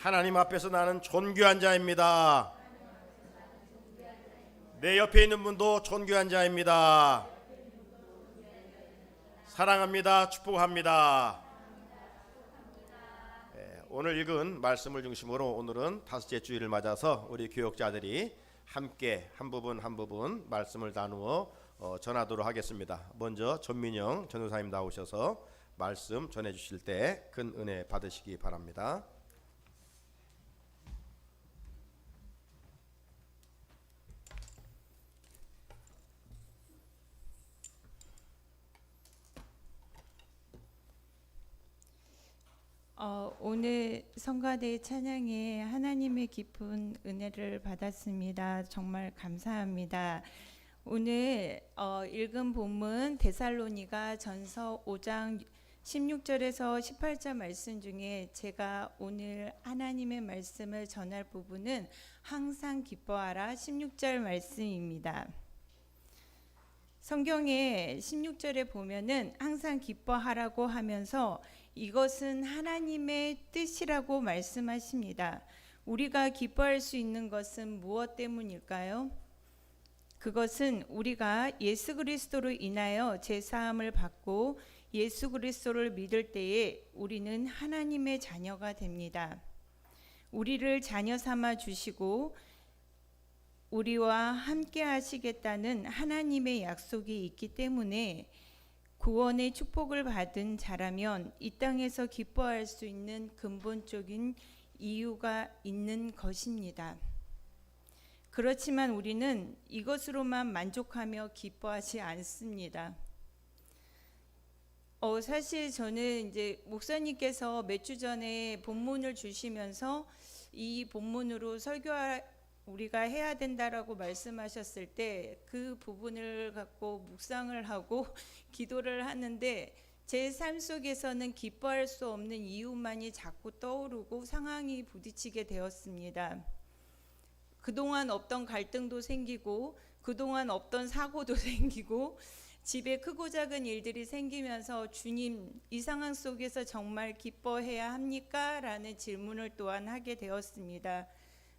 하나님 앞에서 나는 존귀한 자입니다. 내 옆에 있는 분도 존귀한 자입니다. 사랑합니다. 축복합니다. 오늘 읽은 말씀을 중심으로 오늘은 다섯째 주일을 맞아서 우리 교역자들이 함께 한 부분 한 부분 말씀을 나누어 전하도록 하겠습니다. 먼저 전민영 전도사님 나오셔서 말씀 전해주실 때 큰 은혜 받으시기 바랍니다. 오늘 성가대 찬양에 하나님의 깊은 은혜를 받았습니다. 정말 감사합니다. 오늘 읽은 본문 데살로니가 전서 5장 16절에서 18절 말씀 중에 제가 오늘 하나님의 말씀을 전할 부분은 항상 기뻐하라 16절 말씀입니다. 성경에 16절에 보면은 항상 기뻐하라고 하면서 이것은 하나님의 뜻이라고 말씀하십니다. 우리가 기뻐할 수 있는 것은 무엇 때문일까요? 그것은 우리가 예수 그리스도로 인하여 제사함을 받고 예수 그리스도를 믿을 때에 우리는 하나님의 자녀가 됩니다. 우리를 자녀 삼아 주시고 우리와 함께 하시겠다는 하나님의 약속이 있기 때문에 구원의 축복을 받은 자라면 이 땅에서 기뻐할 수 있는 근본적인 이유가 있는 것입니다. 그렇지만 우리는 이것으로만 만족하며 기뻐하지 않습니다. 사실 저는 이제 목사님께서 몇 주 전에 본문을 주시면서 이 본문으로 우리가 해야 된다라고 말씀하셨을 때 그 부분을 갖고 묵상을 하고 기도를 하는데 제 삶 속에서는 기뻐할 수 없는 이유만이 자꾸 떠오르고 상황이 부딪히게 되었습니다. 그동안 없던 갈등도 생기고 그동안 없던 사고도 생기고 집에 크고 작은 일들이 생기면서 주님, 이 상황 속에서 정말 기뻐해야 합니까? 라는 질문을 또한 하게 되었습니다.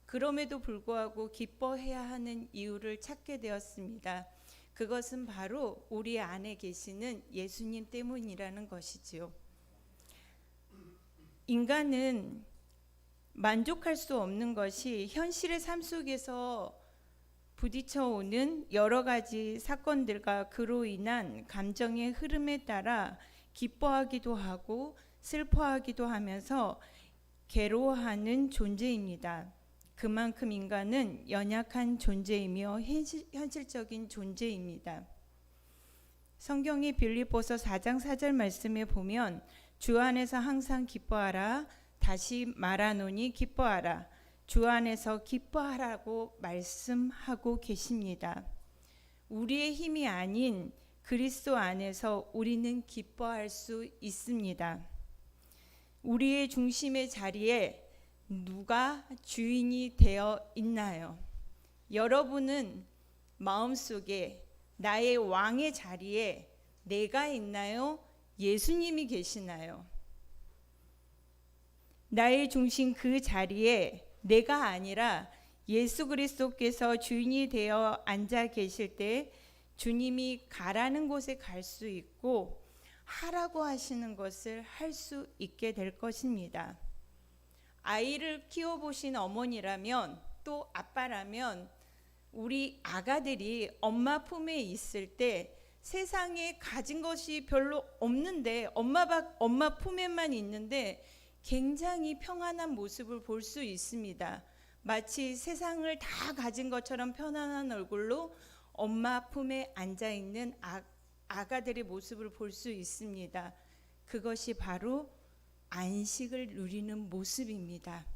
그럼에도 불구하고 기뻐해야 하는 이유를 찾게 되었습니다. 그것은 바로 우리 안에 계시는 예수님 때문이라는 것이지요. 인간은 만족할 수 없는 것이 현실의 삶 속에서 부딪혀오는 여러 가지 사건들과 그로 인한 감정의 흐름에 따라 기뻐하기도 하고 슬퍼하기도 하면서 괴로워하는 존재입니다. 그만큼 인간은 연약한 존재이며 현실적인 존재입니다. 성경의 빌립보서 4장 4절 말씀에 보면 주 안에서 항상 기뻐하라 다시 말하노니 기뻐하라 주 안에서 기뻐하라고 말씀하고 계십니다. 우리의 힘이 아닌 그리스도 안에서 우리는 기뻐할 수 있습니다. 우리의 중심의 자리에 누가 주인이 되어 있나요? 여러분은 마음속에 나의 왕의 자리에 내가 있나요? 예수님이 계시나요? 나의 중심 그 자리에 내가 아니라 예수 그리스도께서 주인이 되어 앉아 계실 때 주님이 가라는 곳에 갈 수 있고 하라고 하시는 것을 할 수 있게 될 것입니다. 아이를 키워보신 어머니라면 또 아빠라면 우리 아가들이 엄마 품에 있을 때 세상에 가진 것이 별로 없는데 엄마 품에만 있는데 굉장히 평안한 모습을 볼 수 있습니다. 마치 세상을 다 가진 것처럼 편안한 얼굴로 엄마 품에 앉아있는 아가들의 모습을 볼 수 있습니다. 그것이 바로 안식을 누리는 모습입니다.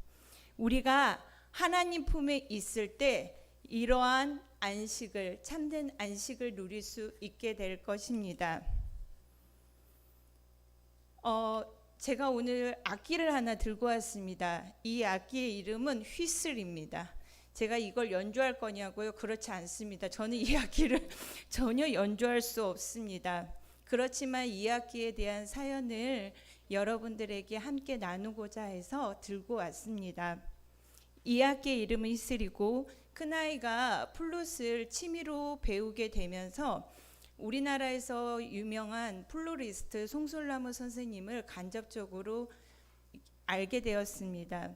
우리가 하나님 품에 있을 때 이러한 안식을, 참된 안식을 누릴 수 있게 될 것입니다. 제가 오늘 악기를 하나 들고 왔습니다. 이 악기의 이름은 휘슬입니다. 제가 이걸 연주할 거냐고요? 그렇지 않습니다. 저는 이 악기를 전혀 연주할 수 없습니다. 그렇지만 이 악기에 대한 사연을 여러분들에게 함께 나누고자 해서 들고 왔습니다. 이 악기의 이름은 히스리고 큰아이가 플룻을 취미로 배우게 되면서 우리나라에서 유명한 플로리스트 송솔나무 선생님을 간접적으로 알게 되었습니다.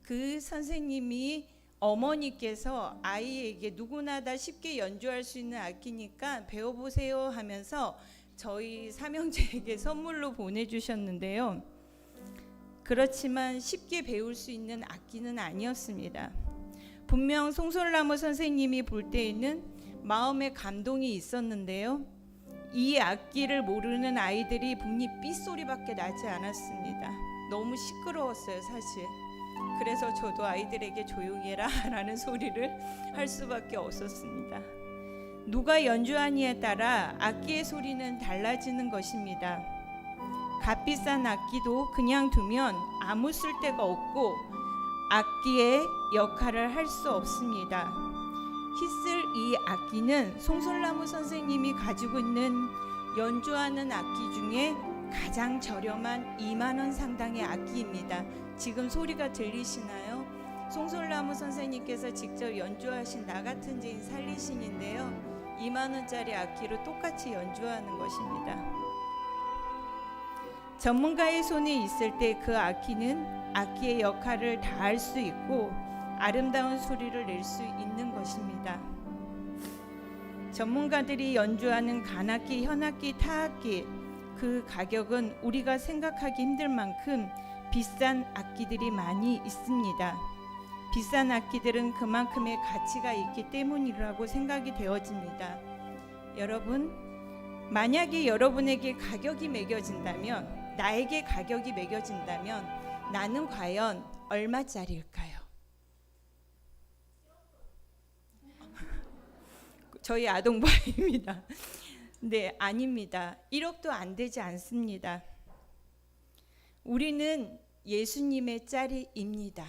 그 선생님이 어머니께서 아이에게 누구나 다 쉽게 연주할 수 있는 악기니까 배워보세요 하면서 저희 삼형제에게 선물로 보내주셨는데요. 그렇지만 쉽게 배울 수 있는 악기는 아니었습니다. 분명 송솔나무 선생님이 볼 때에는 마음에 감동이 있었는데요. 이 악기를 모르는 아이들이 분이 삐소리밖에 나지 않았습니다. 너무 시끄러웠어요, 사실. 그래서 저도 아이들에게 조용히 해라 라는 소리를 할 수밖에 없었습니다. 누가 연주하느냐에 따라 악기의 소리는 달라지는 것입니다. 값비싼 악기도 그냥 두면 아무 쓸데가 없고 악기의 역할을 할 수 없습니다. 히슬 이 악기는 송솔나무 선생님이 가지고 있는 연주하는 악기 중에 가장 저렴한 2만 원 상당의 악기입니다. 지금 소리가 들리시나요? 송솔나무 선생님께서 직접 연주하신 나 같은 죄인 살리신인데요. 2만 원짜리 악기로 똑같이 연주하는 것입니다. 전문가의 손에 있을 때 그 악기는 악기의 역할을 다할 수 있고 아름다운 소리를 낼 수 있는 것입니다. 전문가들이 연주하는 간악기, 현악기, 타악기 그 가격은 우리가 생각하기 힘들 만큼 비싼 악기들이 많이 있습니다. 비싼 악기들은 그만큼의 가치가 있기 때문이라고 생각이 되어집니다. 여러분, 만약에 여러분에게 가격이 매겨진다면, 나에게 가격이 매겨진다면 나는 과연 얼마짜리일까요? 저희 아동바입니다. 네, 아닙니다. 1억도 안 되지 않습니다. 우리는 예수님의 짤입니다.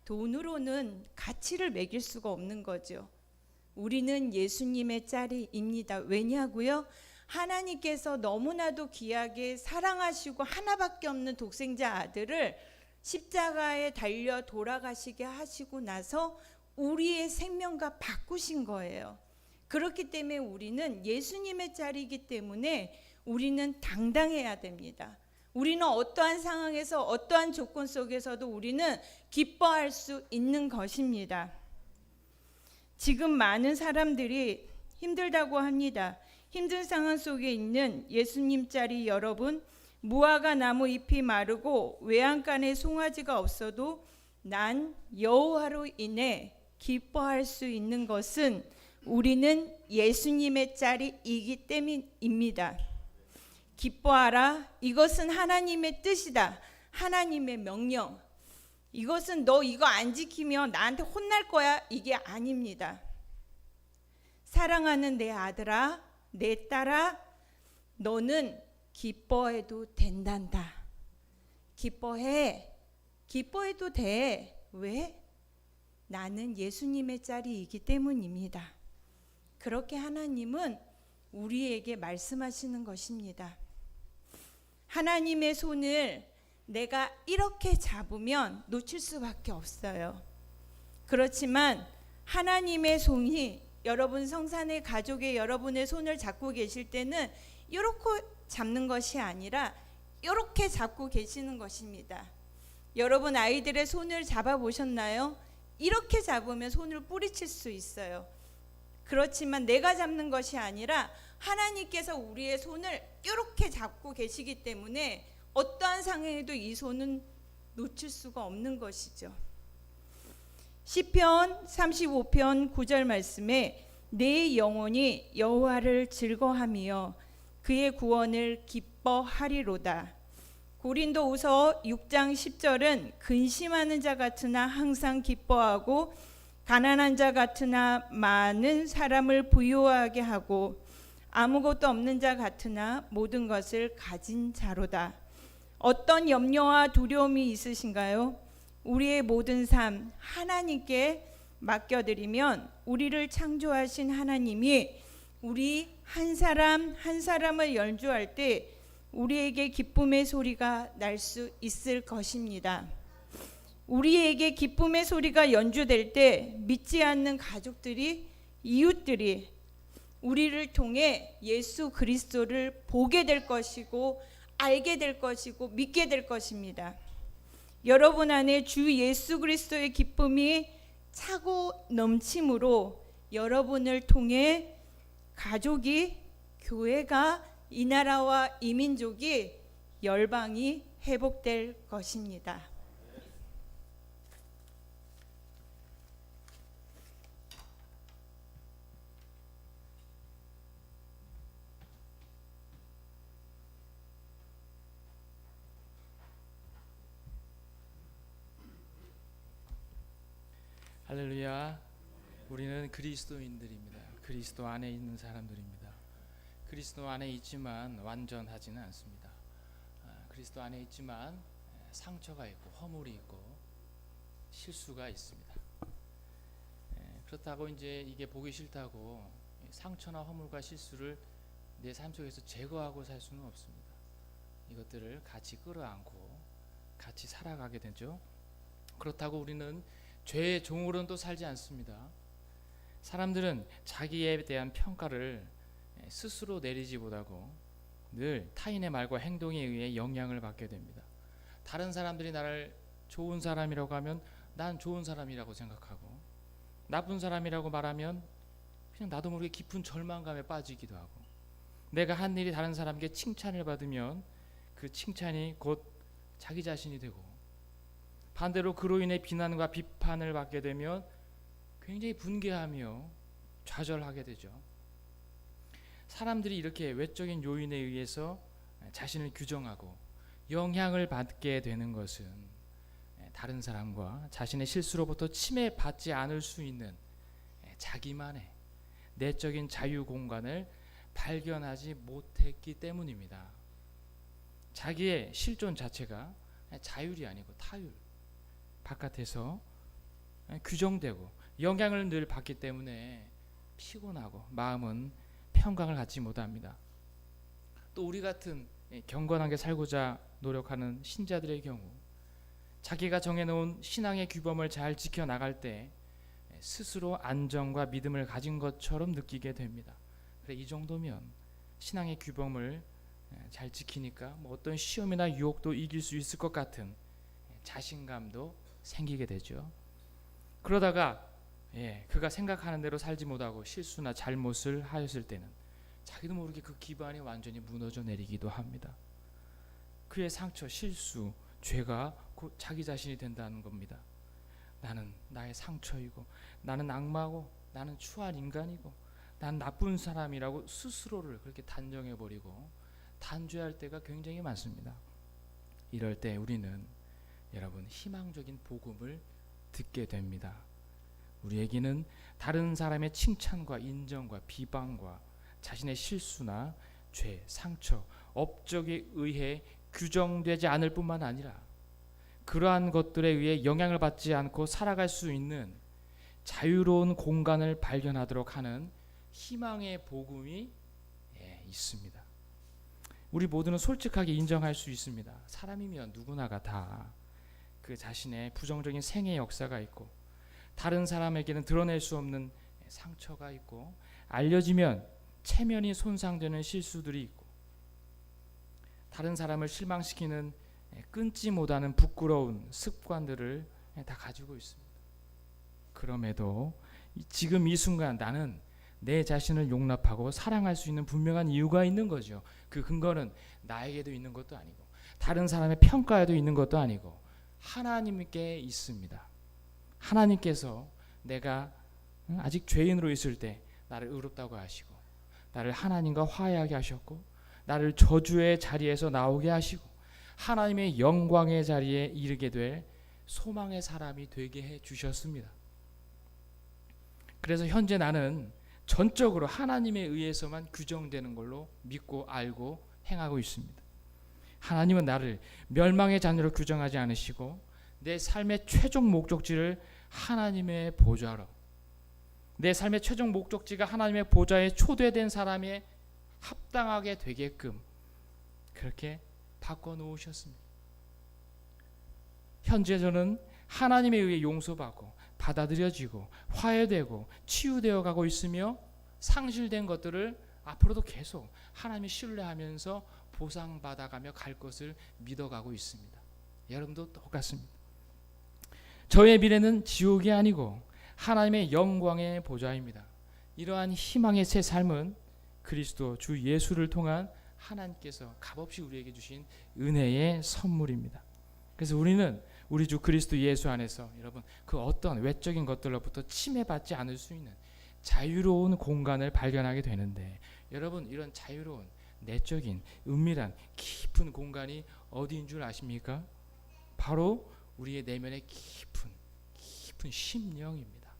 돈으로는 가치를 매길 수가 없는 거죠. 우리는 예수님의 짤입니다. 왜냐고요? 하나님께서 너무나도 귀하게 사랑하시고 하나밖에 없는 독생자 아들을 십자가에 달려 돌아가시게 하시고 나서 우리의 생명과 바꾸신 거예요. 그렇기 때문에 우리는 예수님의 짤이기 때문에 우리는 당당해야 됩니다. 우리는 어떠한 상황에서 어떠한 조건 속에서도 우리는 기뻐할 수 있는 것입니다. 지금 많은 사람들이 힘들다고 합니다. 힘든 상황 속에 있는 예수님 짤이 여러분, 무화과 나무 잎이 마르고 외양간에 송아지가 없어도 난 여호와로 인해 기뻐할 수 있는 것은 우리는 예수님의 짤이기 때문입니다. 기뻐하라. 이것은 하나님의 뜻이다. 하나님의 명령. 이것은 너 이거 안 지키면 나한테 혼날 거야. 이게 아닙니다. 사랑하는 내 아들아, 내 딸아, 너는 기뻐해도 된단다. 기뻐해. 기뻐해도 돼. 왜? 나는 예수님의 짤이기 때문입니다. 그렇게 하나님은 우리에게 말씀하시는 것입니다. 하나님의 손을 내가 이렇게 잡으면 놓칠 수밖에 없어요. 그렇지만 하나님의 손이 여러분 성산의 가족의 여러분의 손을 잡고 계실 때는 이렇게 잡는 것이 아니라 이렇게 잡고 계시는 것입니다. 여러분 아이들의 손을 잡아 보셨나요? 이렇게 잡으면 손을 뿌리칠 수 있어요. 그렇지만 내가 잡는 것이 아니라 하나님께서 우리의 손을 이렇게 잡고 계시기 때문에 어떠한 상황에도 이 손은 놓칠 수가 없는 것이죠. 시편 35편 9절 말씀에 내 영혼이 여호와를 즐거워하며 그의 구원을 기뻐하리로다. 고린도후서 6장 10절은 근심하는 자 같으나 항상 기뻐하고 가난한 자 같으나 많은 사람을 부유하게 하고 아무것도 없는 자 같으나 모든 것을 가진 자로다. 어떤 염려와 두려움이 있으신가요? 우리의 모든 삶 하나님께 맡겨드리면 우리를 창조하신 하나님이 우리 한 사람 한 사람을 연주할 때 우리에게 기쁨의 소리가 날 수 있을 것입니다. 우리에게 기쁨의 소리가 연주될 때 믿지 않는 가족들이, 이웃들이 우리를 통해 예수 그리스도를 보게 될 것이고 알게 될 것이고 믿게 될 것입니다. 여러분 안에 주 예수 그리스도의 기쁨이 차고 넘침으로 여러분을 통해 가족이, 교회가, 이 나라와 이 민족이, 열방이 회복될 것입니다. 할렐루야. 우리는 그리스도인들입니다. 그리스도 안에 있는 사람들입니다. 그리스도 안에 있지만 완전하지는 않습니다. 그리스도 안에 있지만 상처가 있고 허물이 있고 실수가 있습니다. 그렇다고 이제 이게 보기 싫다고 상처나 허물과 실수를 내 삶 속에서 제거하고 살 수는 없습니다. 이것들을 같이 끌어안고 같이 살아가게 되죠. 그렇다고 우리는 죄의 종으로는 또 살지 않습니다. 사람들은 자기에 대한 평가를 스스로 내리지 못하고 늘 타인의 말과 행동에 의해 영향을 받게 됩니다. 다른 사람들이 나를 좋은 사람이라고 하면 난 좋은 사람이라고 생각하고, 나쁜 사람이라고 말하면 그냥 나도 모르게 깊은 절망감에 빠지기도 하고, 내가 한 일이 다른 사람에게 칭찬을 받으면 그 칭찬이 곧 자기 자신이 되고, 반대로 그로 인해 비난과 비판을 받게 되면 굉장히 분개하며 좌절하게 되죠. 사람들이 이렇게 외적인 요인에 의해서 자신을 규정하고 영향을 받게 되는 것은 다른 사람과 자신의 실수로부터 침해받지 않을 수 있는 자기만의 내적인 자유 공간을 발견하지 못했기 때문입니다. 자기의 실존 자체가 자율이 아니고 타율, 바깥에서 규정되고 영향을 늘 받기 때문에 피곤하고 마음은 평강을 갖지 못합니다. 또 우리 같은 경건하게 살고자 노력하는 신자들의 경우, 자기가 정해놓은 신앙의 규범을 잘 지켜나갈 때 스스로 안정과 믿음을 가진 것처럼 느끼게 됩니다. 그래, 이 정도면 신앙의 규범을 잘 지키니까 뭐 어떤 시험이나 유혹도 이길 수 있을 것 같은 자신감도 생기게 되죠. 그러다가 그가 생각하는 대로 살지 못하고 실수나 잘못을 하였을 때는 자기도 모르게 그 기반이 완전히 무너져 내리기도 합니다. 그의 상처, 실수, 죄가 곧 자기 자신이 된다는 겁니다. 나는 나의 상처이고, 나는 악마고, 나는 추한 인간이고, 난 나쁜 사람이라고 스스로를 그렇게 단정해버리고 단죄할 때가 굉장히 많습니다. 이럴 때 우리는 여러분 희망적인 복음을 듣게 됩니다. 우리에게는 다른 사람의 칭찬과 인정과 비방과 자신의 실수나 죄, 상처, 업적에 의해 규정되지 않을 뿐만 아니라 그러한 것들에 의해 영향을 받지 않고 살아갈 수 있는 자유로운 공간을 발견하도록 하는 희망의 복음이 있습니다. 우리 모두는 솔직하게 인정할 수 있습니다. 사람이면 누구나가 다 그 자신의 부정적인 생애 역사가 있고, 다른 사람에게는 드러낼 수 없는 상처가 있고, 알려지면 체면이 손상되는 실수들이 있고, 다른 사람을 실망시키는 끊지 못하는 부끄러운 습관들을 다 가지고 있습니다. 그럼에도 지금 이 순간 나는 내 자신을 용납하고 사랑할 수 있는 분명한 이유가 있는 거죠. 그 근거는 나에게도 있는 것도 아니고 다른 사람의 평가에도 있는 것도 아니고 하나님께 있습니다. 하나님께서 내가 아직 죄인으로 있을 때 나를 의롭다고 하시고, 나를 하나님과 화해하게 하셨고, 나를 저주의 자리에서 나오게 하시고, 하나님의 영광의 자리에 이르게 될 소망의 사람이 되게 해 주셨습니다. 그래서 현재 나는 전적으로 하나님에 의해서만 규정되는 걸로 믿고 알고 행하고 있습니다. 하나님은 나를 멸망의 자녀로 규정하지 않으시고 내 삶의 최종 목적지를 하나님의 보좌로, 내 삶의 최종 목적지가 하나님의 보좌에 초대된 사람에 합당하게 되게끔 그렇게 바꿔놓으셨습니다. 현재 저는 하나님에 의해 용서받고 받아들여지고 화해되고 치유되어 가고 있으며 상실된 것들을 앞으로도 계속 하나님을 신뢰하면서 보상받아가며 갈 것을 믿어가고 있습니다. 여러분도 똑같습니다. 저의 미래는 지옥이 아니고 하나님의 영광의 보좌입니다. 이러한 희망의 새 삶은 그리스도 주 예수를 통한 하나님께서 값없이 우리에게 주신 은혜의 선물입니다. 그래서 우리는 우리 주 그리스도 예수 안에서 여러분 그 어떤 외적인 것들로부터 침해받지 않을 수 있는 자유로운 공간을 발견하게 되는데, 여러분 이런 자유로운 내적인 은밀한 깊은 공간이 어디인 줄 아십니까? 바로 우리의 내면의 깊은 심령입니다.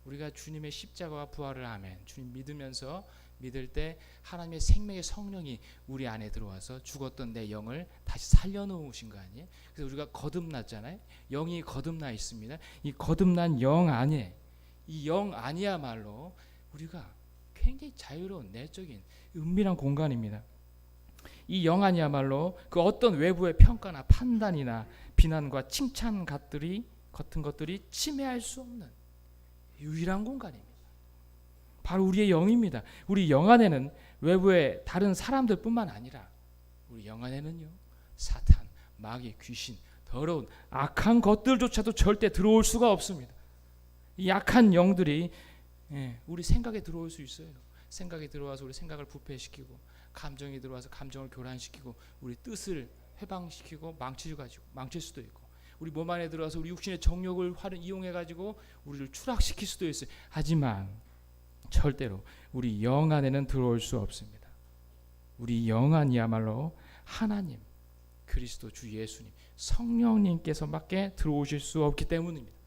우리가 주님의 십자가와 부활을 아멘 주님 믿으면서 믿을 때 하나님의 생명의 성령이 우리 안에 들어와서 죽었던 내 영을 다시 살려놓으신 거 아니에요? 그래서 우리가 거듭났잖아요. 영이 거듭나 있습니다. 이 거듭난 영 안에, 이 영 안이야말로 우리가 굉장히 자유로운 내적인 은밀한 공간입니다. 이 영 안이야말로 그 어떤 외부의 평가나 판단이나 비난과 칭찬 같은 것들이 침해할 수 없는 유일한 공간입니다. 바로 우리의 영입니다. 우리 영 안에는 외부의 다른 사람들뿐만 아니라 우리 영 안에는요, 사탄, 마귀, 귀신, 더러운 악한 것들조차도 절대 들어올 수가 없습니다. 이 악한 영들이 우리 생각에 들어올 수 있어요. 생각에 들어와서 우리 생각을 부패시키고, 감정이 들어와서 감정을 교란시키고, 우리 뜻을 회방시키고 망칠 수도 있고, 우리 몸 안에 들어와서 우리 육신의 정욕을 이용해 가지고 우리를 추락시킬 수도 있어요. 하지만 절대로 우리 영 안에는 들어올 수 없습니다. 우리 영 안이야말로 하나님, 그리스도 주 예수님, 성령님께서밖에 들어오실 수 없기 때문입니다.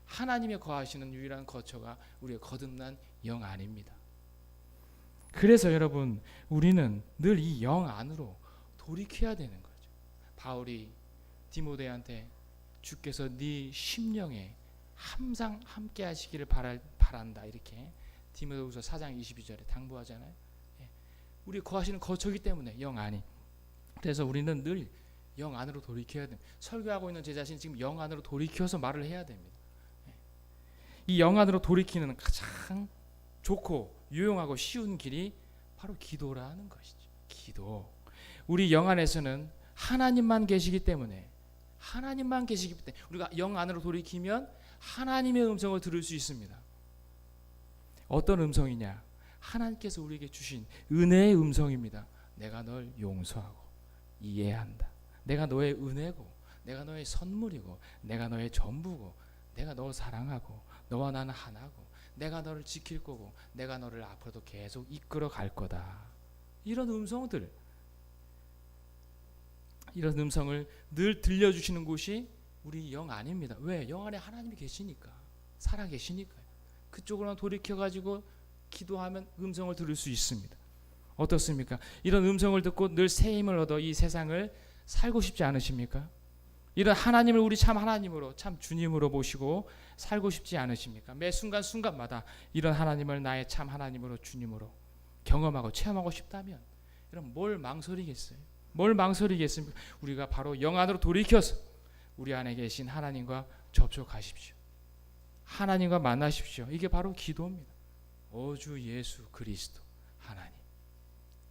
하나님의 거하시는 유일한 거처가 우리의 거듭난 영 안입니다. 그래서 여러분 우리는 늘 이 영 안으로 돌이켜야 되는 거죠. 바울이 디모데한테 주께서 네 심령에 항상 함께 하시기를 바란다 이렇게 디모데후서 4장 22절에 당부하잖아요. 우리 거하시는 거처이기 때문에 영 안이. 그래서 우리는 늘 영 안으로 돌이켜야 됩니다. 설교하고 있는 제 자신이 지금 영 안으로 돌이켜서 말을 해야 됩니다. 이 영 안으로 돌이키는 가장 좋고 유용하고 쉬운 길이 바로 기도라는 것이죠. 기도. 우리 영 안에서는 하나님만 계시기 때문에 우리가 영 안으로 돌이키면 하나님의 음성을 들을 수 있습니다. 어떤 음성이냐? 하나님께서 우리에게 주신 은혜의 음성입니다. 내가 널 용서하고 이해한다. 내가 너의 은혜고, 내가 너의 선물이고, 내가 너의 전부고, 내가 너 사랑하고, 너와 나는 하나고, 내가 너를 지킬 거고, 내가 너를 앞으로도 계속 이끌어 갈 거다. 이런 음성을 늘 들려주시는 곳이 우리 영 안입니다. 왜? 영 안에 하나님이 계시니까, 살아 계시니까요. 그쪽으로 돌이켜가지고 기도하면 음성을 들을 수 있습니다. 어떻습니까? 이런 음성을 듣고 늘 새 힘을 얻어 이 세상을 살고 싶지 않으십니까? 이런 하나님을 우리 참 하나님으로, 참 주님으로 모시고 살고 싶지 않으십니까? 매 순간순간마다 이런 하나님을 나의 참 하나님으로, 주님으로 경험하고 체험하고 싶다면 여러분 뭘 망설이겠어요? 뭘 망설이겠습니까? 우리가 바로 영 안으로 돌이켜서 우리 안에 계신 하나님과 접촉하십시오. 하나님과 만나십시오. 이게 바로 기도입니다. 오 주 예수 그리스도 하나님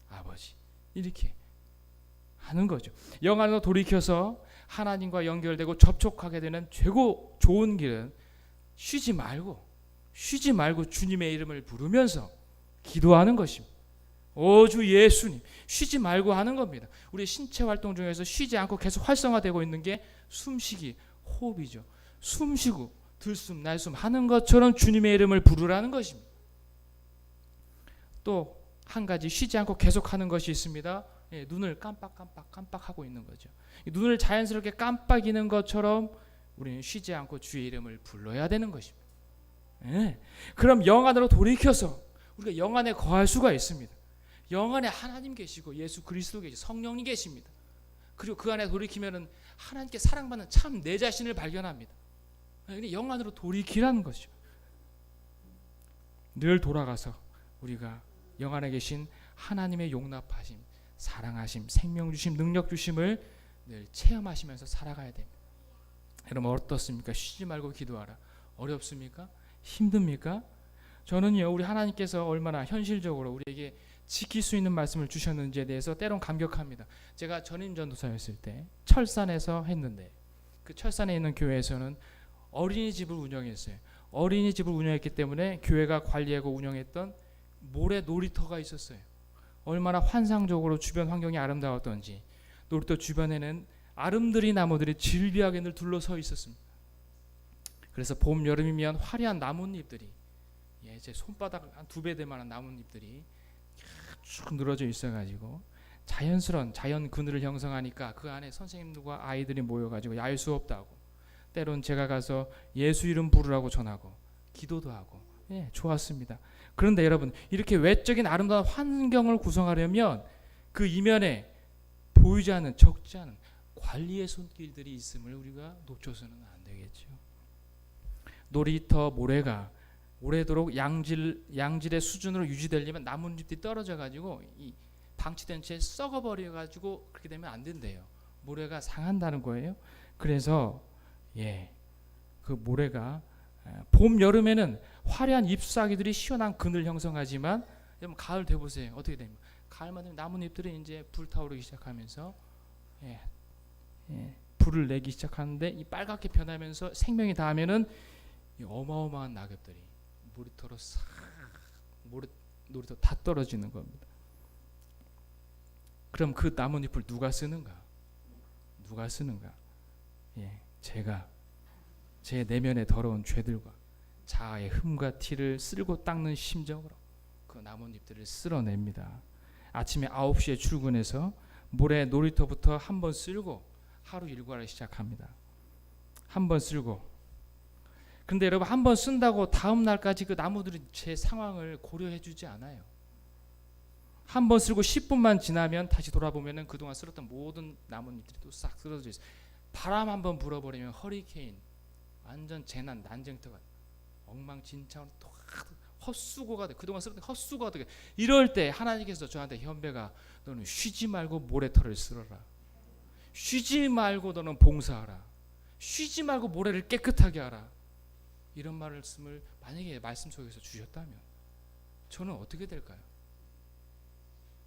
아버지 이렇게 하는 거죠. 영 안으로 돌이켜서 하나님과 연결되고 접촉하게 되는 최고 좋은 길은 쉬지 말고 주님의 이름을 부르면서 기도하는 것입니다. 오 주 예수님, 쉬지 말고 하는 겁니다. 우리 신체 활동 중에서 쉬지 않고 계속 활성화되고 있는 게 숨쉬기, 호흡이죠. 숨쉬고 들숨 날숨 하는 것처럼 주님의 이름을 부르라는 것입니다. 또 한 가지 쉬지 않고 계속 하는 것이 있습니다. 눈을 깜빡하고 있는 거죠. 눈을 자연스럽게 깜빡이는 것처럼 우리는 쉬지 않고 주의 이름을 불러야 되는 것입니다. 그럼 영 안으로 돌이켜서 우리가 영 안에 거할 수가 있습니다. 영 안에 하나님 계시고 예수 그리스도 계시고 성령님 계십니다. 그리고 그 안에 돌이키면은 하나님께 사랑받는 참 내 자신을 발견합니다. 영 안으로 돌이키라는 것이죠. 늘 돌아가서 우리가 영 안에 계신 하나님의 용납하심, 사랑하심, 생명 주심, 능력 주심을 늘 체험하시면서 살아가야 됩니다. 여러분 어떻습니까? 쉬지 말고 기도하라. 어렵습니까? 힘듭니까? 저는요, 우리 하나님께서 얼마나 현실적으로 우리에게 지킬 수 있는 말씀을 주셨는지에 대해서 때론 감격합니다. 제가 전임 전도사였을 때 철산에서 했는데, 그 철산에 있는 교회에서는 어린이집을 운영했어요. 어린이집을 운영했기 때문에 교회가 관리하고 운영했던 모래 놀이터가 있었어요. 얼마나 환상적으로 주변 환경이 아름다웠던지, 놀이터 주변에는 아름드리 나무들이 질비하게 늘 둘러서 있었습니다. 그래서 봄, 여름이면 화려한 나뭇잎들이, 제 손바닥 한 2배 될 만한 나뭇잎들이 쭉 늘어져 있어가지고 자연스러운 자연 그늘을 형성하니까 그 안에 선생님들과 아이들이 모여가지고 야외 수업도 하고, 때론 제가 가서 예수 이름 부르라고 전하고 기도도 하고, 좋았습니다. 그런데 여러분, 이렇게 외적인 아름다운 환경을 구성하려면 그 이면에 보이지 않는, 적지 않은 관리의 손길들이 있음을 우리가 놓쳐서는 안 되겠죠. 놀이터 모래가 오래도록 양질의 수준으로 유지되려면 나뭇잎이 떨어져 가지고 이 방치된 채 썩어버려 가지고 그렇게 되면 안 된대요. 모래가 상한다는 거예요. 그래서 그 모래가 봄, 여름에는 화려한 잎사귀들이 시원한 그늘 형성하지만, 여러분 가을 돼 보세요. 어떻게 됩니까? 가을만 되면 나뭇잎들이 이제 불타오르기 시작하면서 불을 내기 시작하는데, 이 빨갛게 변하면서 생명이 닿으면은 이 어마어마한 낙엽들이 놀이터로 싹 놀이터 다 떨어지는 겁니다. 그럼 그 나뭇잎을 누가 쓰는가? 누가 쓰는가? 제가 제 내면의 더러운 죄들과 자아의 흠과 티를 쓸고 닦는 심정으로 그 나뭇잎들을 쓸어냅니다. 아침에 9시에 출근해서 모래 놀이터부터 한 번 쓸고 하루 일과를 시작합니다. 한 번 쓸고. 근데 여러분, 한 번 쓴다고 다음 날까지 그 나무들이 제 상황을 고려해 주지 않아요. 한 번 쓸고 10분만 지나면 다시 돌아보면은 그동안 쓸었던 모든 나뭇잎들이 또 싹 쓰러져 있어요. 바람 한 번 불어버리면 허리케인, 완전 재난, 난쟁터가 엉망진창으로 또 헛수고가 돼. 그동안 쓸었던 헛수고가 돼. 이럴 때 하나님께서 저한테, 현배가 너는 쉬지 말고 모래털을 쓸어라. 쉬지 말고 너는 봉사하라. 쉬지 말고 모래를 깨끗하게 하라. 이런 말씀을 만약에 말씀 속에서 주셨다면 저는 어떻게 될까요?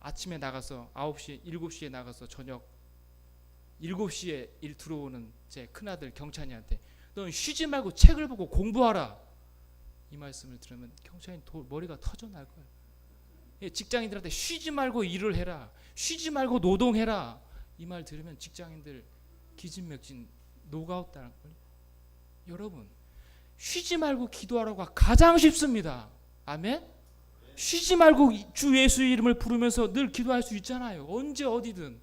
아침에 나가서 9시, 7시에 나가서 저녁 7시에 일 들어오는 제 큰아들 경찬이한테 넌 쉬지 말고 책을 보고 공부하라. 이 말씀을 들으면 경찬이 머리가 터져날 거예요. 직장인들한테 쉬지 말고 일을 해라. 쉬지 말고 노동해라. 이 말 들으면 직장인들 기진맥진 노가웃 당할 거예요. 여러분, 쉬지 말고 기도하라고 가장 쉽습니다. 아멘? 쉬지 말고 주 예수 이름을 부르면서 늘 기도할 수 있잖아요. 언제 어디든.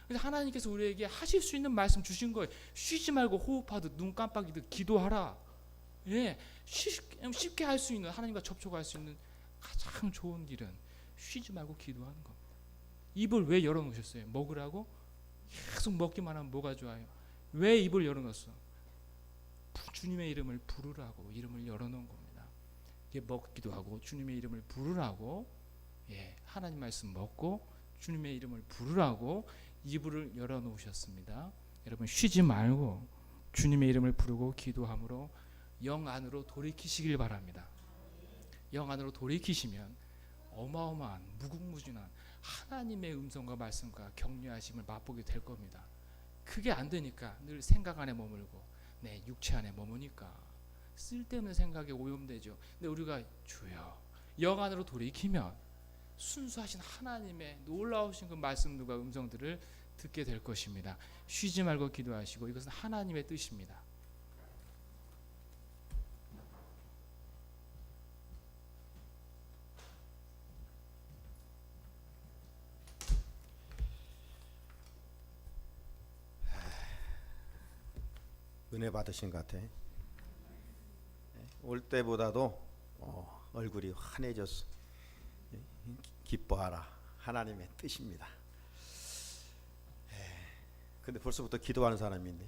그래서 하나님께서 우리에게 하실 수 있는 말씀 주신 거예요. 쉬지 말고 호흡하듯 눈 깜빡이듯 기도하라. 쉽게 할 수 있는, 하나님과 접촉할 수 있는 가장 좋은 길은 쉬지 말고 기도하는 겁니다. 입을 왜 열어놓으셨어요? 먹으라고? 계속 먹기만 하면 뭐가 좋아요? 왜 입을 열어놓았어? 주님의 이름을 부르라고 이름을 열어놓은 겁니다. 먹기도 하고 주님의 이름을 부르라고, 하나님 말씀 먹고 주님의 이름을 부르라고 입을 열어놓으셨습니다. 여러분, 쉬지 말고 주님의 이름을 부르고 기도함으로 영 안으로 돌이키시길 바랍니다. 영 안으로 돌이키시면 어마어마한 무궁무진한 하나님의 음성과 말씀과 격려하심을 맛보게 될 겁니다. 그게 안 되니까 늘 생각 안에 머물고 내 육체 안에 머무니까 쓸데없는 생각에 오염되죠. 근데 우리가 주여 영 안으로 돌이키면 순수하신 하나님의 놀라우신 그 말씀들과 음성들을 듣게 될 것입니다. 쉬지 말고 기도하시고, 이것은 하나님의 뜻입니다. 은혜 받으신 것 같아. 올 때보다도 얼굴이 환해졌어. 기뻐하라. 하나님의 뜻입니다. 근데 벌써부터 기도하는 사람이 있네.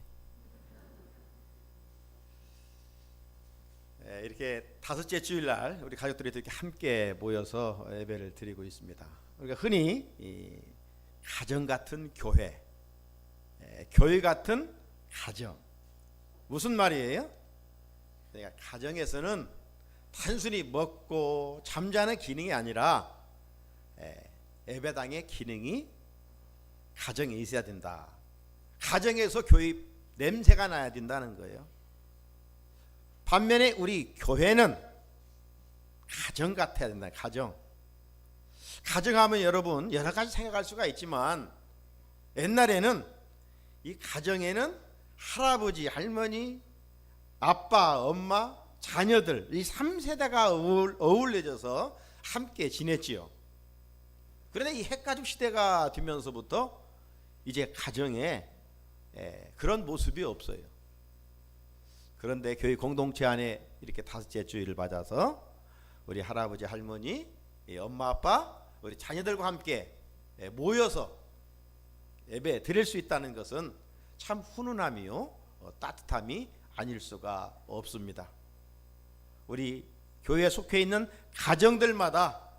이렇게 5째 주일날 우리 가족들이 이렇게 함께 모여서 예배를 드리고 있습니다. 우리가 흔히 가정 같은 교회, 교회 같은 가정. 무슨 말이에요? 그러니까 가정에서는 단순히 먹고 잠자는 기능이 아니라 예배당의 기능이 가정에 있어야 된다. 가정에서 교회 냄새가 나야 된다는 거예요. 반면에 우리 교회는 가정 같아야 된다. 가정하면 여러분 여러 가지 생각할 수가 있지만 옛날에는 이 가정에는 할아버지, 할머니, 아빠, 엄마, 자녀들 이 3세대가 어울려져서 함께 지냈지요. 그런데 이 핵가족 시대가 되면서부터 이제 가정에 그런 모습이 없어요. 그런데 교회 공동체 안에 이렇게 다섯째 주일을 맞아서 우리 할아버지, 할머니, 엄마, 아빠, 우리 자녀들과 함께 모여서 예배 드릴 수 있다는 것은 참 훈훈함이요 따뜻함이 아닐 수가 없습니다. 우리 교회에 속해 있는 가정들마다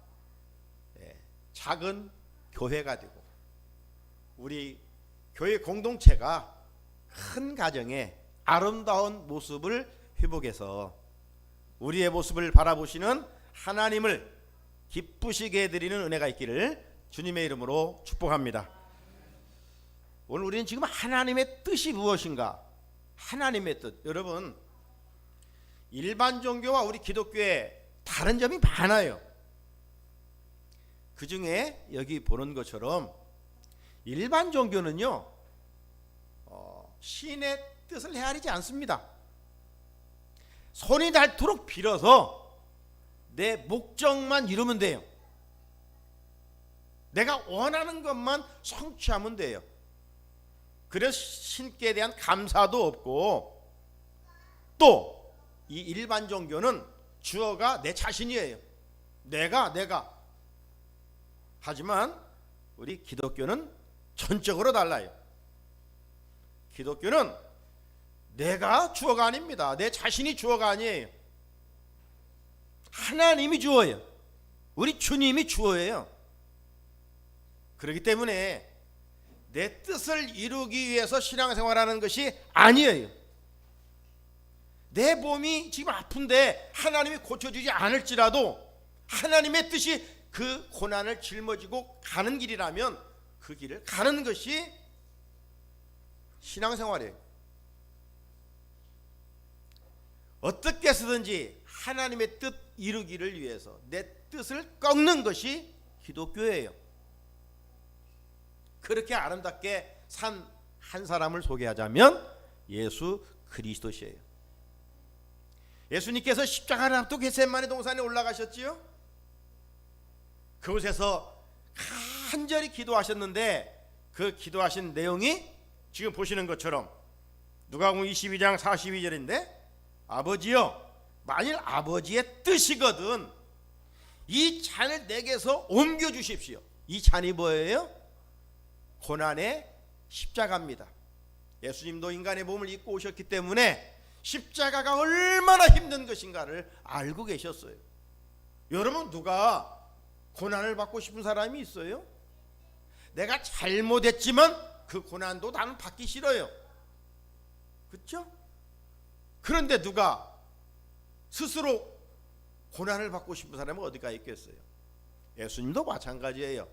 작은 교회가 되고 우리 교회 공동체가 큰 가정의 아름다운 모습을 회복해서 우리의 모습을 바라보시는 하나님을 기쁘시게 해드리는 은혜가 있기를 주님의 이름으로 축복합니다. 오늘 우리는 지금 하나님의 뜻이 무엇인가? 하나님의 뜻. 여러분, 일반 종교와 우리 기독교에 다른 점이 많아요. 그 중에 여기 보는 것처럼 일반 종교는요 신의 뜻을 헤아리지 않습니다. 손이 닳도록 빌어서 내 목적만 이루면 돼요. 내가 원하는 것만 성취하면 돼요. 그래서 신께 대한 감사도 없고 또 이 일반 종교는 주어가 내 자신이에요. 내가 하지만 우리 기독교는 전적으로 달라요. 기독교는 내가 주어가 아닙니다. 내 자신이 주어가 아니에요. 하나님이 주어예요. 우리 주님이 주어예요. 그렇기 때문에 내 뜻을 이루기 위해서 신앙생활하는 것이 아니에요. 내 몸이 지금 아픈데 하나님이 고쳐주지 않을지라도 하나님의 뜻이 그 고난을 짊어지고 가는 길이라면 그 길을 가는 것이 신앙생활이에요. 어떻게 해서든지 하나님의 뜻 이루기를 위해서 내 뜻을 꺾는 것이 기독교예요. 그렇게 아름답게 산 한 사람을 소개하자면 예수 그리스도시에요. 예수님께서 십자가를 앞두고 겟세마네 동산에 올라가셨지요. 그곳에서 간절히 기도하셨는데 그 기도하신 내용이 지금 보시는 것처럼 누가복음 22장 42절인데 아버지여 만일 아버지의 뜻이거든 이 잔을 내게서 옮겨주십시오. 이 잔이 뭐예요? 고난의 십자가입니다. 예수님도 인간의 몸을 입고 오셨기 때문에 십자가가 얼마나 힘든 것인가를 알고 계셨어요. 여러분 누가 고난을 받고 싶은 사람이 있어요? 내가 잘못했지만 그 고난도 나는 받기 싫어요. 그렇죠? 그런데 누가 스스로 고난을 받고 싶은 사람은 어디가 있겠어요? 예수님도 마찬가지예요.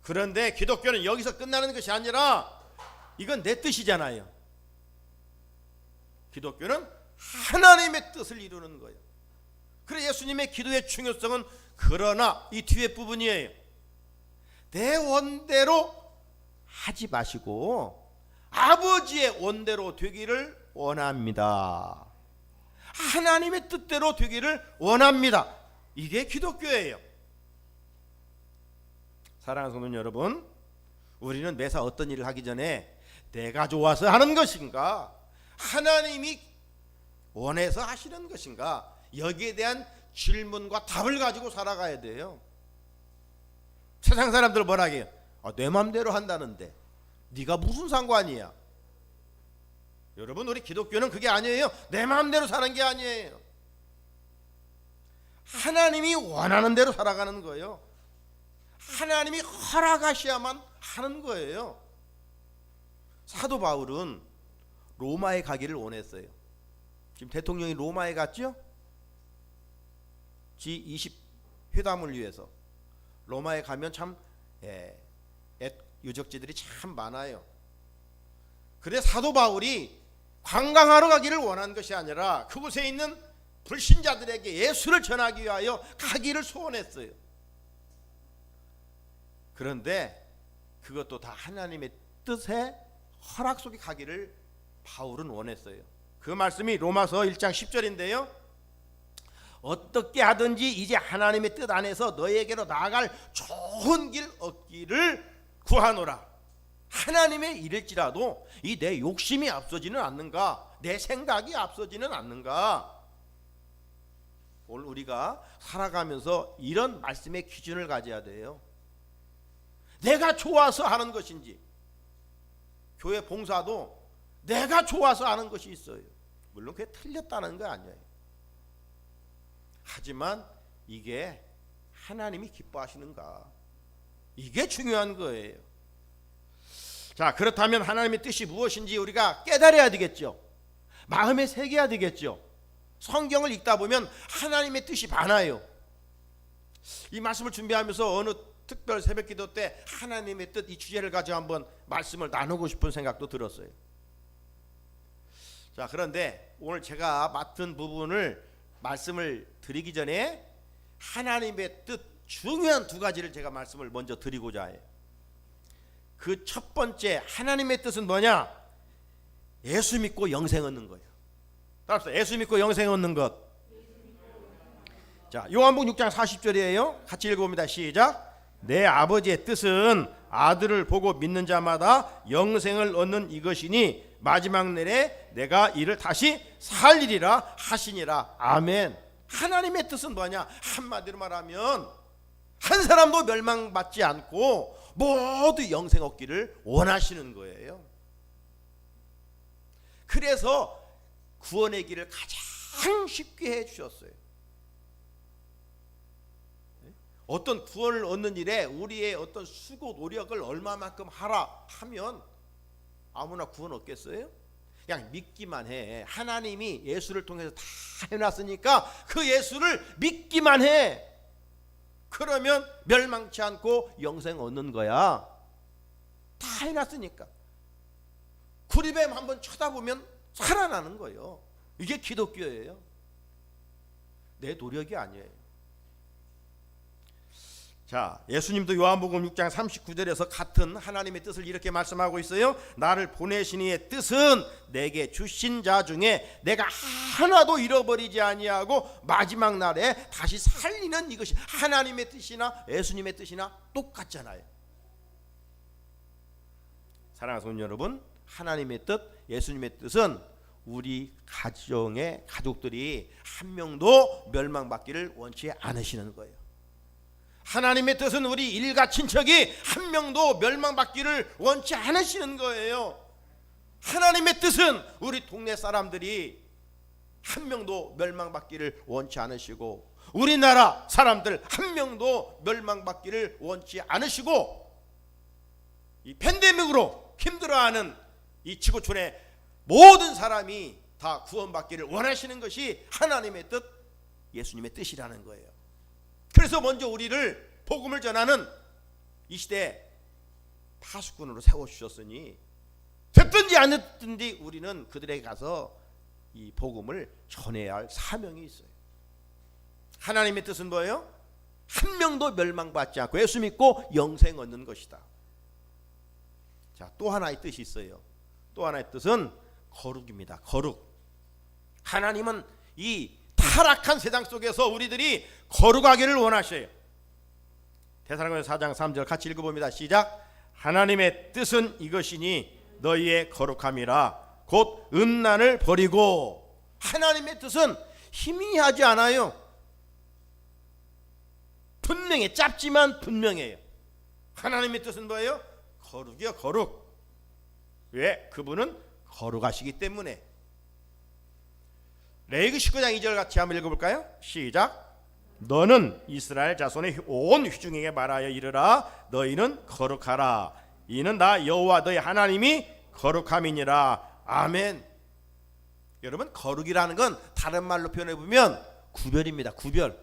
그런데 기독교는 여기서 끝나는 것이 아니라 이건 내 뜻이잖아요. 기독교는 하나님의 뜻을 이루는 거예요. 그래서 예수님의 기도의 중요성은 그러나 이 뒤에 부분이에요. 내 원대로 하지 마시고 아버지의 원대로 되기를 원합니다. 하나님의 뜻대로 되기를 원합니다. 이게 기독교예요. 사랑하는 성도 여러분, 우리는 매사 어떤 일을 하기 전에 내가 좋아서 하는 것인가 하나님이 원해서 하시는 것인가 여기에 대한 질문과 답을 가지고 살아가야 돼요. 세상 사람들은 뭐라 해요? 내 맘대로 한다는데 네가 무슨 상관이야? 여러분 우리 기독교는 그게 아니에요. 내 마음대로 사는 게 아니에요. 하나님이 원하는 대로 살아가는 거예요. 하나님이 허락하셔야만 하는 거예요. 사도 바울은 로마에 가기를 원했어요. 지금 대통령이 로마에 갔죠? G20 회담을 위해서. 로마에 가면 참 유적지들이 참 많아요. 그래 사도 바울이 관광하러 가기를 원한 것이 아니라 그곳에 있는 불신자들에게 예수를 전하기 위하여 가기를 소원했어요. 그런데 그것도 다 하나님의 뜻에 허락 속에 가기를 바울은 원했어요. 그 말씀이 로마서 1장 10절인데요. 어떻게 하든지 이제 하나님의 뜻 안에서 너에게로 나아갈 좋은 길 얻기를 구하노라. 하나님의 일일지라도 이 내 욕심이 앞서지는 않는가, 내 생각이 앞서지는 않는가. 오늘 우리가 살아가면서 이런 말씀의 기준을 가져야 돼요. 내가 좋아서 하는 것인지, 교회 봉사도 내가 좋아서 하는 것이 있어요. 물론 그게 틀렸다는 거 아니에요. 하지만 이게 하나님이 기뻐하시는가, 이게 중요한 거예요. 자, 그렇다면 하나님의 뜻이 무엇인지 우리가 깨달아야 되겠죠. 마음에 새겨야 되겠죠. 성경을 읽다 보면 하나님의 뜻이 많아요. 이 말씀을 준비하면서 어느 특별 새벽기도 때 하나님의 뜻 이 주제를 가지고 한번 말씀을 나누고 싶은 생각도 들었어요. 자, 그런데 오늘 제가 맡은 부분을 말씀을 드리기 전에 하나님의 뜻 중요한 두 가지를 제가 말씀을 먼저 드리고자 해요. 그 첫 번째 하나님의 뜻은 뭐냐? 예수 믿고 영생 얻는 거예요. 따라서 예수 믿고 영생 얻는 것. 자, 요한복음 6장 40절이에요. 같이 읽어봅니다. 시작. 내 아버지의 뜻은 아들을 보고 믿는 자마다 영생을 얻는 이것이니 마지막 날에 내가 이를 다시 살리리라 하시니라. 아멘. 하나님의 뜻은 뭐냐? 한마디로 말하면 한 사람도 멸망받지 않고 모두 영생 얻기를 원하시는 거예요. 그래서 구원의 길을 가장 쉽게 해주셨어요. 어떤 구원을 얻는 일에 우리의 어떤 수고 노력을 얼마만큼 하라 하면 아무나 구원 얻겠어요? 그냥 믿기만 해. 하나님이 예수를 통해서 다 해놨으니까 그 예수를 믿기만 해. 그러면 멸망치 않고 영생 얻는 거야. 다 해놨으니까. 구리뱀 한번 쳐다보면 살아나는 거예요. 이게 기독교예요. 내 노력이 아니에요. 자, 예수님도 요한복음 6장 39절에서 같은 하나님의 뜻을 이렇게 말씀하고 있어요. 나를 보내신 이의 뜻은 내게 주신 자 중에 내가 하나도 잃어버리지 아니하고 마지막 날에 다시 살리는 이것이 하나님의 뜻이나 예수님의 뜻이나 똑같잖아요. 사랑하는 성도 여러분, 하나님의 뜻, 예수님의 뜻은 우리 가정의 가족들이 한 명도 멸망받기를 원치 않으시는 거예요. 하나님의 뜻은 우리 일가 친척이 한 명도 멸망받기를 원치 않으시는 거예요. 하나님의 뜻은 우리 동네 사람들이 한 명도 멸망받기를 원치 않으시고 우리나라 사람들 한 명도 멸망받기를 원치 않으시고 이 팬데믹으로 힘들어하는 이 지구촌의 모든 사람이 다 구원받기를 원하시는 것이 하나님의 뜻, 예수님의 뜻이라는 거예요. 그래서 먼저 우리를 복음을 전하는 이 시대에 파수꾼으로 세워주셨으니 됐든지 안 됐든지 우리는 그들에게 가서 이 복음을 전해야 할 사명이 있어요. 하나님의 뜻은 뭐예요? 한 명도 멸망받지 않고 예수 믿고 영생 얻는 것이다. 자, 또 하나의 뜻이 있어요. 또 하나의 뜻은 거룩입니다. 거룩. 하나님은 이 타락한 세상 속에서 우리들이 거룩하기를 원하셔요. 데살로니가서 4장 3절 같이 읽어봅니다. 시작. 하나님의 뜻은 이것이니 너희의 거룩함이라 곧 음란을 버리고. 하나님의 뜻은 희미하지 않아요. 분명해. 짧지만 분명해요. 하나님의 뜻은 뭐예요? 거룩이요, 거룩. 왜? 그분은 거룩하시기 때문에. 레위기 19장 2절 같이 한번 읽어볼까요? 시작. 너는 이스라엘 자손의 온 회중에게 말하여 이르라. 너희는 거룩하라. 이는 나 여호와 너희 하나님이 거룩함이니라. 아멘. 여러분, 거룩이라는 건 다른 말로 표현해 보면 구별입니다. 구별.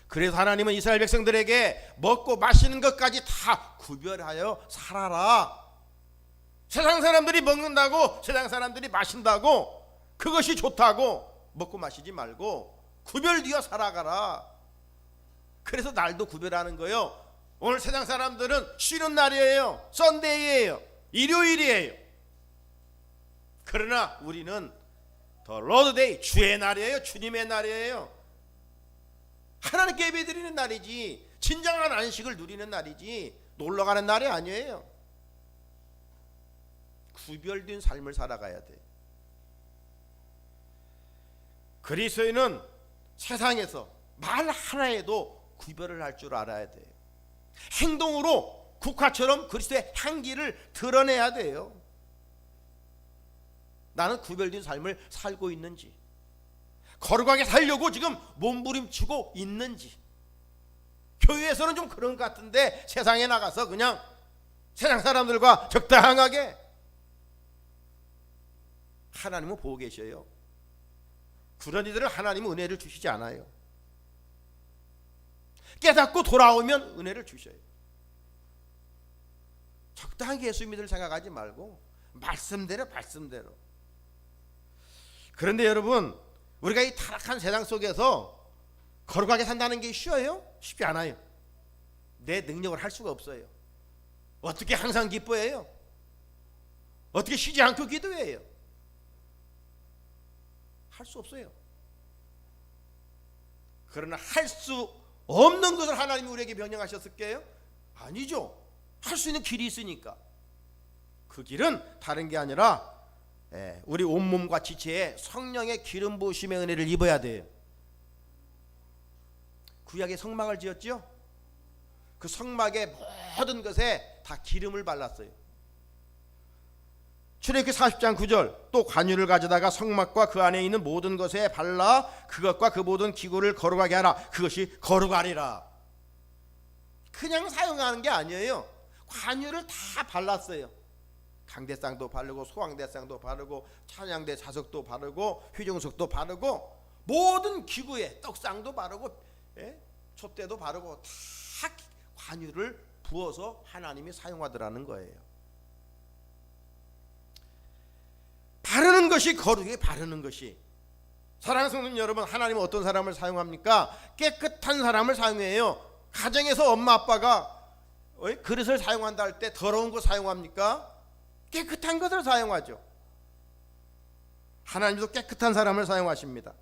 그래서 하나님은 이스라엘 백성들에게 먹고 마시는 것까지 다 구별하여 살아라. 세상 사람들이 먹는다고, 세상 사람들이 마신다고, 그것이 좋다고 먹고 마시지 말고 구별되어 살아가라. 그래서 날도 구별하는 거예요. 오늘 세상 사람들은 쉬는 날이에요. 썬데이예요. 일요일이에요. 그러나 우리는 더 로드데이, 주의 날이에요. 주님의 날이에요. 하나님께 예배드리는 날이지, 진정한 안식을 누리는 날이지 놀러가는 날이 아니에요. 구별된 삶을 살아가야 돼. 그리스도인은 세상에서 말 하나에도 구별을 할 줄 알아야 돼요. 행동으로 국화처럼 그리스도의 향기를 드러내야 돼요. 나는 구별된 삶을 살고 있는지, 거룩하게 살려고 지금 몸부림치고 있는지. 교회에서는 좀 그런 것 같은데 세상에 나가서 그냥 세상 사람들과 적당하게. 하나님은 보고 계셔요. 그런 이들을 하나님은 은혜를 주시지 않아요. 깨닫고 돌아오면 은혜를 주셔요. 적당히 예수 믿을 생각하지 말고 말씀대로. 그런데 여러분, 우리가 이 타락한 세상 속에서 거룩하게 산다는 게 쉬워요? 쉽지 않아요. 내 능력을 할 수가 없어요. 어떻게 항상 기뻐해요? 어떻게 쉬지 않고 기도해요? 할 수 없어요. 그러나 할 수 없는 것을 하나님이 우리에게 명령하셨을까요? 아니죠. 할 수 있는 길이 있으니까. 그 길은 다른 게 아니라 우리 온몸과 지체에 성령의 기름 부으심의 은혜를 입어야 돼요. 구약에 성막을 지었죠. 그 성막의 모든 것에 다 기름을 발랐어요. 출애굽기 40장 9절, 또 관유를 가져다가 성막과 그 안에 있는 모든 것에 발라 그것과 그 모든 기구를 거룩하게 하라. 그것이 거룩하리라. 그냥 사용하는 게 아니에요. 관유를 다 발랐어요. 강대상도 바르고 소왕대상도 바르고 찬양대 자석도 바르고 휘중석도 바르고 모든 기구에 떡상도 바르고 촛대도 바르고 다 관유를 부어서 하나님이 사용하더라는 거예요. 바르는 것이 거룩해. 바르는 것이. 사랑하는 성도님 여러분, 하나님은 어떤 사람을 사용합니까? 깨끗한 사람을 사용해요. 가정에서 엄마 아빠가 그릇을 사용한다 할 때 더러운 거 사용합니까? 깨끗한 것을 사용하죠. 하나님도 깨끗한 사람을 사용하십니다.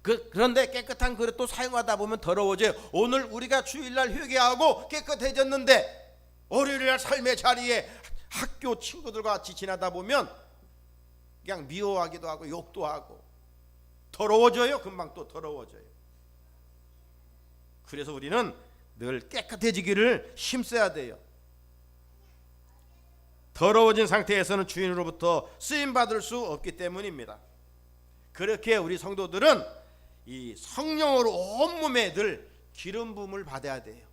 그런데 깨끗한 그릇도 사용하다 보면 더러워져요. 오늘 우리가 주일날 회개하고 깨끗해졌는데 월요일날 삶의 자리에 학교 친구들과 같이 지나다 보면 그냥 미워하기도 하고 욕도 하고 더러워져요. 금방 또 더러워져요. 그래서 우리는 늘 깨끗해지기를 힘써야 돼요. 더러워진 상태에서는 주인으로부터 쓰임받을 수 없기 때문입니다. 그렇게 우리 성도들은 이 성령으로 온몸에 늘 기름 부음을 받아야 돼요.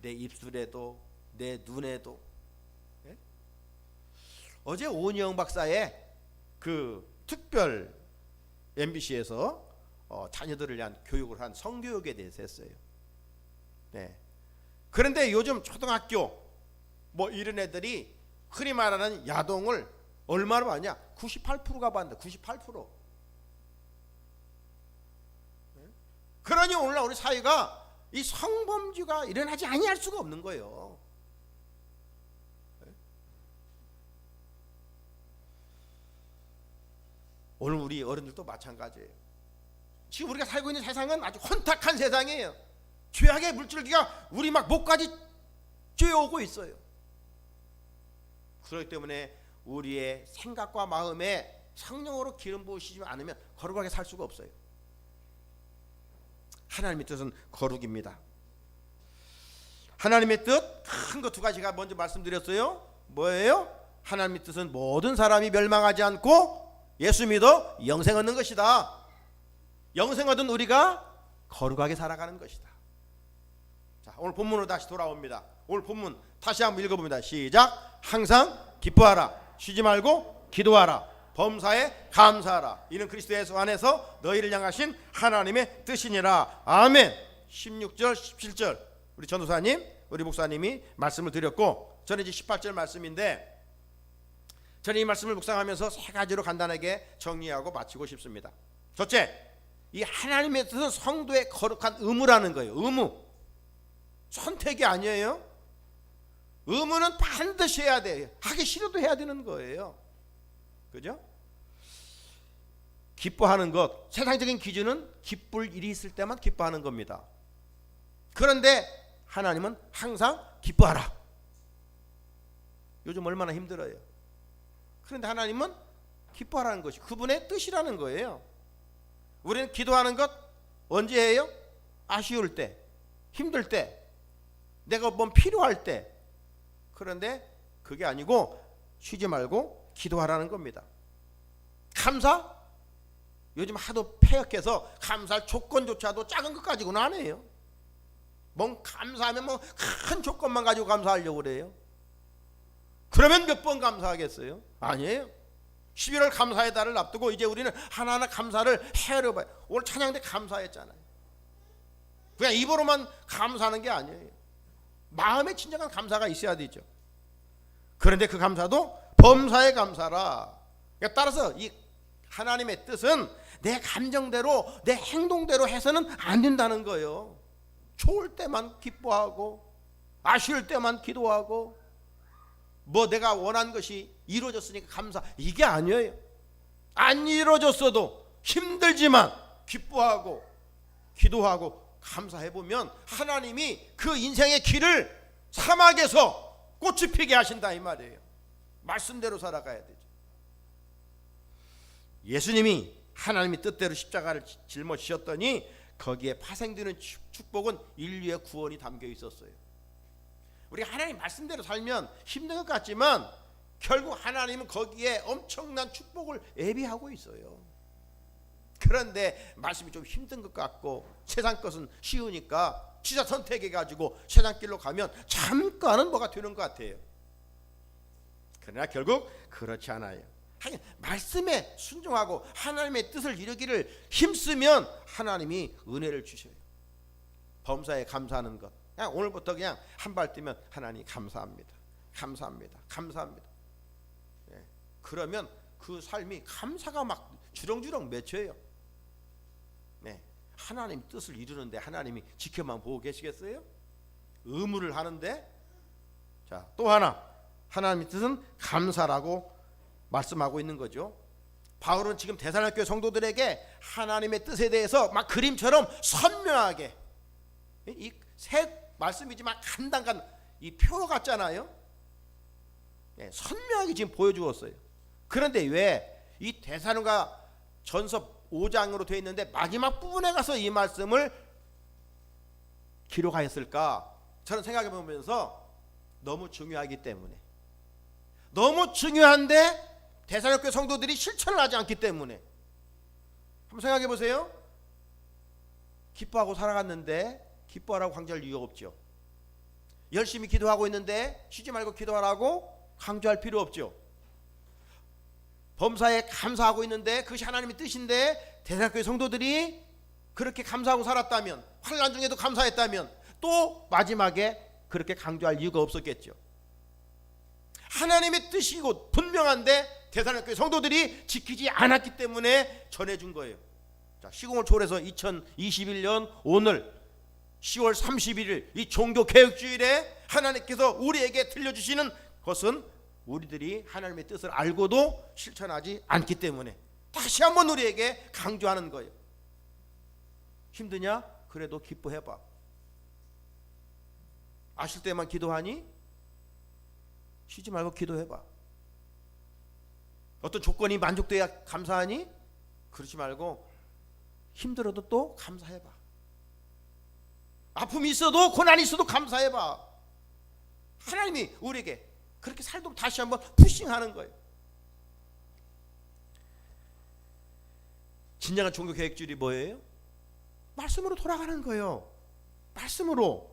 내 입술에도 내 눈에도. 어제 오은영 박사의 그 특별 MBC에서 자녀들을 위한 교육을 한 성교육에 대해서 했어요. 네. 그런데 요즘 초등학교 뭐 이런 애들이 흔히 말하는 야동을 얼마나 봤냐? 98%가 봤는데 98%. 그러니 오늘날 우리 사회가 이 성범죄가 일어나지 아니할 수가 없는 거예요. 오늘 우리 어른들도 마찬가지예요. 지금 우리가 살고 있는 세상은 아주 혼탁한 세상이에요. 죄악의 물줄기가 우리 막 목까지 쬐어오고 있어요. 그렇기 때문에 우리의 생각과 마음에 성령으로 기름 부으시지 않으면 거룩하게 살 수가 없어요. 하나님의 뜻은 거룩입니다. 하나님의 뜻 큰 거 두 가지가 먼저 말씀드렸어요. 뭐예요? 하나님의 뜻은 모든 사람이 멸망하지 않고 예수 믿어 영생 얻는 것이다. 영생 얻은 우리가 거룩하게 살아가는 것이다. 자, 오늘 본문으로 다시 돌아옵니다. 오늘 본문 다시 한번 읽어봅니다. 시작. 항상 기뻐하라. 쉬지 말고 기도하라. 범사에 감사하라. 이는 그리스도 예수 안에서 너희를 향하신 하나님의 뜻이니라. 아멘. 16절 17절 우리 전도사님 우리 목사님이 말씀을 드렸고, 저는 이제 18절 말씀인데, 저는 이 말씀을 묵상하면서 세 가지로 간단하게 정리하고 마치고 싶습니다. 첫째, 이 하나님의 뜻은 성도의 거룩한 의무라는 거예요. 의무. 선택이 아니에요. 의무는 반드시 해야 돼요. 하기 싫어도 해야 되는 거예요. 그죠? 기뻐하는 것, 세상적인 기준은 기쁠 일이 있을 때만 기뻐하는 겁니다. 그런데 하나님은 항상 기뻐하라. 요즘 얼마나 힘들어요. 그런데 하나님은 기뻐하라는 것이 그분의 뜻이라는 거예요. 우리는 기도하는 것 언제 해요? 아쉬울 때, 힘들 때, 내가 뭐 필요할 때. 그런데 그게 아니고 쉬지 말고 기도하라는 겁니다. 감사? 요즘 하도 폐역해서 감사할 조건조차도 작은 것 가지고는 안 해요. 뭔 감사하면 뭐 큰 조건만 가지고 감사하려고 그래요. 그러면 몇 번 감사하겠어요? 아니에요. 11월 감사의 달을 앞두고 이제 우리는 하나하나 감사를 헤아려 봐요. 오늘 찬양 때 감사했잖아요. 그냥 입으로만 감사하는 게 아니에요. 마음에 진정한 감사가 있어야 되죠. 그런데 그 감사도 범사에 감사라. 그러니까 따라서 이 하나님의 뜻은 내 감정대로 내 행동대로 해서는 안 된다는 거예요. 좋을 때만 기뻐하고 아쉬울 때만 기도하고 뭐 내가 원한 것이 이루어졌으니까 감사, 이게 아니에요. 안 이루어졌어도 힘들지만 기뻐하고 기도하고 감사해보면 하나님이 그 인생의 길을 사막에서 꽃이 피게 하신다 이 말이에요. 말씀대로 살아가야 되죠. 예수님이 하나님의 뜻대로 십자가를 짊어지셨더니 거기에 파생되는 축복은 인류의 구원이 담겨 있었어요. 우리가 하나님 말씀대로 살면 힘든 것 같지만 결국 하나님은 거기에 엄청난 축복을 예비하고 있어요. 그런데 말씀이 좀 힘든 것 같고 세상 것은 쉬우니까 취사 선택해가지고 세상 길로 가면 잠깐은 뭐가 되는 것 같아요. 그러나 결국 그렇지 않아요. 말씀에 순종하고 하나님의 뜻을 이루기를 힘쓰면 하나님이 은혜를 주셔요. 범사에 감사하는 것, 그냥 오늘부터 그냥 한 발 뛰면 하나님 감사합니다, 감사합니다, 감사합니다. 예. 그러면 그 삶이 감사가 막 주렁주렁 맺혀요. 네. 하나님 뜻을 이루는데 하나님이 지켜만 보고 계시겠어요? 의무를 하는데. 자, 또 하나, 하나님의 뜻은 감사라고 말씀하고 있는 거죠. 바울은 지금 데살로니가 성도들에게 하나님의 뜻에 대해서 막 그림처럼 선명하게, 이 새 말씀이지만 간단한 이 표 같잖아요. 네, 선명하게 지금 보여주었어요. 그런데 왜 이 데살로니가 전서 5장으로 되어 있는데 마지막 부분에 가서 이 말씀을 기록하였을까? 저는 생각해 보면서 너무 중요하기 때문에, 너무 중요한데 데살로니가 성도들이 실천을 하지 않기 때문에. 한번 생각해 보세요. 기뻐하고 살아갔는데 기뻐하라고 강조할 이유가 없죠. 열심히 기도하고 있는데 쉬지 말고 기도하라고 강조할 필요 없죠. 범사에 감사하고 있는데 그것이 하나님의 뜻인데 데살로니가 성도들이 그렇게 감사하고 살았다면, 환난 중에도 감사했다면 또 마지막에 그렇게 강조할 이유가 없었겠죠. 하나님의 뜻이고 분명한데 데살로니가 성도들이 지키지 않았기 때문에 전해준 거예요. 자, 시공을 초월해서 2021년 오늘 10월 31일 이 종교개혁주일에 하나님께서 우리에게 들려주시는 것은 우리들이 하나님의 뜻을 알고도 실천하지 않기 때문에 다시 한번 우리에게 강조하는 거예요. 힘드냐? 그래도 기뻐해봐. 아실 때만 기도하니? 쉬지 말고 기도해봐. 어떤 조건이 만족돼야 감사하니? 그렇지 말고 힘들어도 또 감사해봐. 아픔이 있어도 고난이 있어도 감사해봐. 하나님이 우리에게 그렇게 살도록 다시 한번 푸싱하는 거예요. 진정한 종교개혁주일이 뭐예요? 말씀으로 돌아가는 거예요. 말씀으로.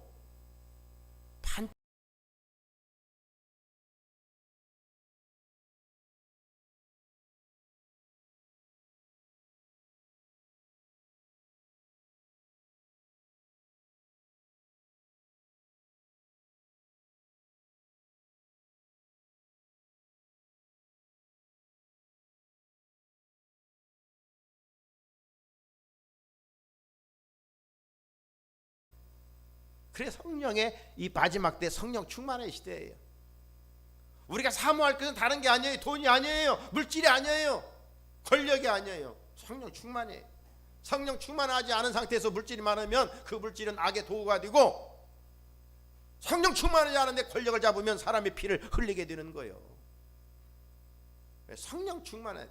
그래 성령의 이 마지막 때 성령 충만의 시대예요. 우리가 사모할 것은 다른 게 아니에요. 돈이 아니에요. 물질이 아니에요. 권력이 아니에요. 성령 충만이에요. 성령 충만하지 않은 상태에서 물질이 많으면 그 물질은 악의 도구가 되고, 성령 충만하지 않은데 권력을 잡으면 사람의 피를 흘리게 되는 거예요. 성령 충만해.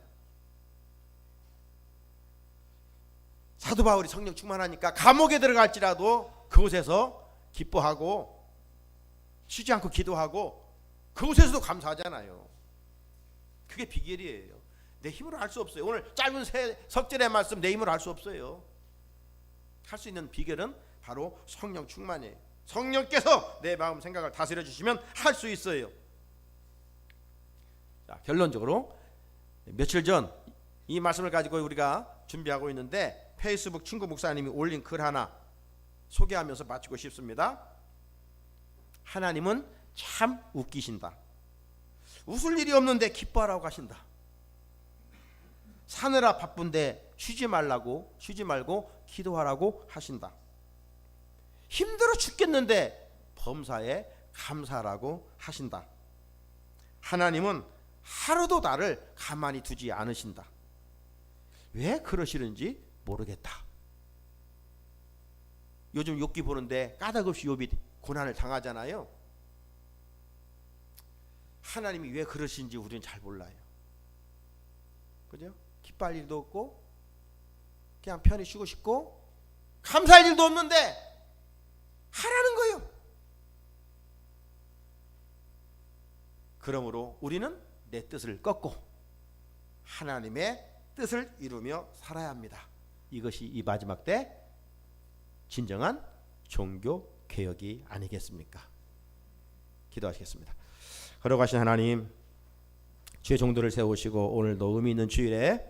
사도 바울이 성령 충만하니까 감옥에 들어갈지라도 그곳에서 기뻐하고 쉬지 않고 기도하고 그곳에서도 감사하잖아요. 그게 비결이에요. 내 힘으로 할 수 없어요. 오늘 짧은 석절의 말씀 내 힘으로 할 수 없어요. 할 수 있는 비결은 바로 성령 충만이에요. 성령께서 내 마음 생각을 다스려 주시면 할 수 있어요. 자, 결론적으로 며칠 전 이 말씀을 가지고 우리가 준비하고 있는데 페이스북 친구 목사님이 올린 글 하나 소개하면서 마치고 싶습니다. 하나님은 참 웃기신다. 웃을 일이 없는데 기뻐하라고 하신다. 사느라 바쁜데 쉬지 말고 기도하라고 하신다. 힘들어 죽겠는데 범사에 감사하라고 하신다. 하나님은 하루도 나를 가만히 두지 않으신다. 왜 그러시는지 모르겠다. 요즘 욥기 보는데 까닭없이 욥이 고난을 당하잖아요. 하나님이 왜 그러신지 우리는 잘 몰라요. 그죠? 기뻐할 일도 없고 그냥 편히 쉬고 싶고 감사할 일도 없는데 하라는 거예요. 그러므로 우리는 내 뜻을 꺾고 하나님의 뜻을 이루며 살아야 합니다. 이것이 이 마지막 때 진정한 종교 개혁이 아니겠습니까? 기도하시겠습니다. 걸어가신 하나님, 주의 종들을 세우시고 오늘도 의미 있는 주일에